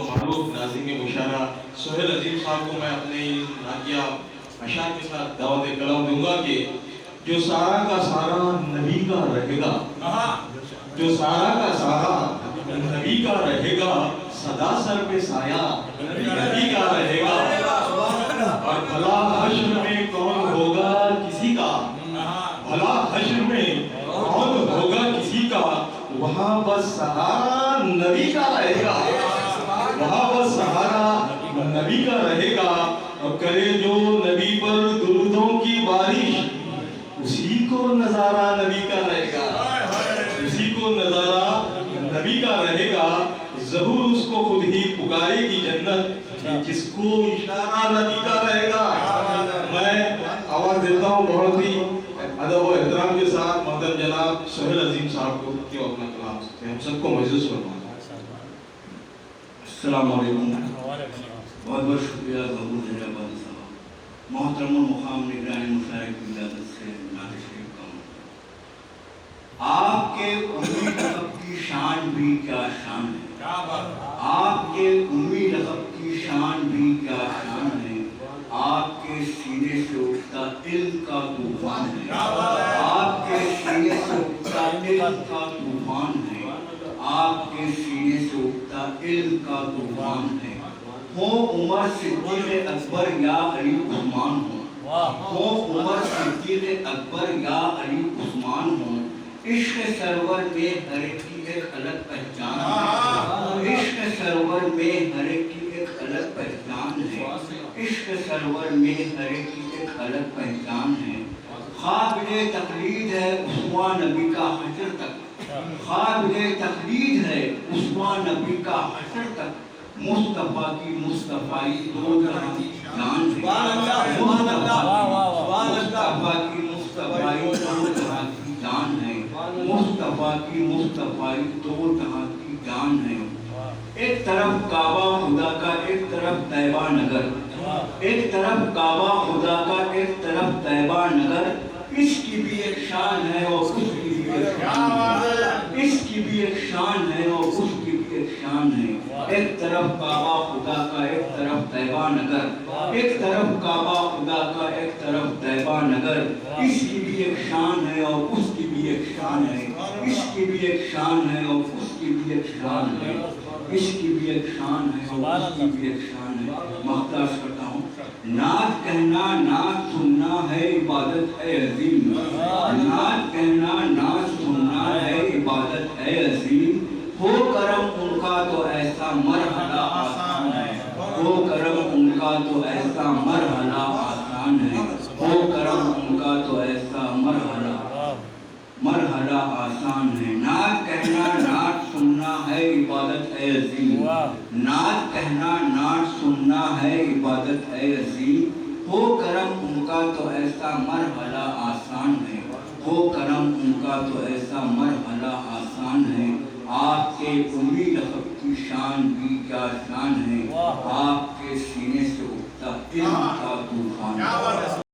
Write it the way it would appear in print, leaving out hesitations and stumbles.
معروف ناظم مشارہ سہیل عظیم صاحب کو میں اپنے نعتیہ اشعار کے ساتھ دعوت کلام دوں گا کہ جو سارا کا سارا نبی کا رہے گا، جو سارا کا سارا نبی کا رہے گا، صدا سر پہ سایہ نبی کا رہے گا، اور بھلا حشر میں کون ہوگا کسی کا، بھلا حشر میں کون ہوگا کسی کا، وہاں بس سہارا نبی کا رہے گا، وہاں بس سہارا نبی کا رہے گا، اور کرے جو نبی پر درودوں کی بارش، اسی کو نظارہ نبی کا رہے گا، اسی کو نظارہ نبی کا رہے گا، ظہور اس کو خود ہی پکارے گی جنت، جس کو اشارہ نبی کا رہے گا۔ میں آواز دیتا ہوں بہت ہی ادب و احترام کے ساتھ محترم جناب سہیل عظیم صاحب کو کہ اپنا کلام سکتے ہیں، ہم سب کو معزز فرمائیں۔ السلام علیکم، بہت بہت شکریہ ظہور حیدرآبادی صاحب، محترم المقام نگران مشاعرے کی اجازت سے نعت شریف کا آپ کے امی لقب کی شان بھی کیا شان ہے، آپ کے امی لقب کی شان بھی کیا شان ہے، آپ کے سینے سے اٹھتا علم کا طوفان ہے، آپ کے سینے سے اٹھتا علم کا طوفان ہے، آپ کے سینے سے اٹھتا علم کا طوفان ہے، ہو عمر صدیق اکبر یا علی عثمان ہو عمر صدیق اکبر یا علی عثمان ہو، عشق سرور میں ہر ایک کی ایک الگ پہچان ہے، عشق سرور میں ہر ایک کی ایک الگ پہچان ہے، عشق سرور میں ہر ایک کی ایک الگ پہچان ہے، قابل تقلید ہے اسوہ نبی کا حشر تک، قابل تقلید ہے اسوہ نبی کا حشر تک، مصطفیٰ کی مصطفائی دو جہاں کی جان ہے، مصطفیٰ کی مصطفائی دو جہاں کی جان ہے، مصطفیٰ کی مصطفائی دو جہاں کی جان ہے، ایک طرف کعبہ خدا کا ایک طرف طیبہ نگر، ایک طرف کعبہ خدا کا ایک طرف طیبہ نگر، اس کی بھی ایک شان ہے اور اس کی بھی ایک شان ہے، اس کی بھی ایک شان ہے اور اس کی بھی ایک شان ہے، ایک طرف کعبہ خدا کا ایک طرف طیبہ نگر، ایک طرف کعبہ خدا کا ایک طرف طیبہ نگر، اس کی بھی ایک شان ہے اور اس کی بھی ایک شان ہے، اس کی بھی ایک شان ہے اور اس کی بھی ایک شان ہے، اس کی بھی ایک شان ہے اور اس کی بھی ایک شان ہے۔ مختص کرتا ہوں، نعت کہنا نعت سننا ہے عبادت ہے عظیم، نعت کہنا نعت سننا ہے عبادت ہے عظیم، ہو کرم ان کا تو ایسا مرحلہ آسان ہے، ہو کرم ان کا تو ایسا مرحلہ آسان ہے، ہو کرم ان کا تو ایسا مرحلہ آسان ہے، نعت کہنا نعت سننا ہے عبادت ہے عظیم، نعت کہنا نعت سننا ہے عبادت ہے عظیم، ہو کرم ان کا تو ایسا مرحلہ آسان ہے، ہو کرم ان کا تو ایسا مرحلہ آسان ہے، آپ کے امی لقب کی شان بھی کیا شان ہے، آپ کے سینے سے اٹھتا علم کا طوفان ہے۔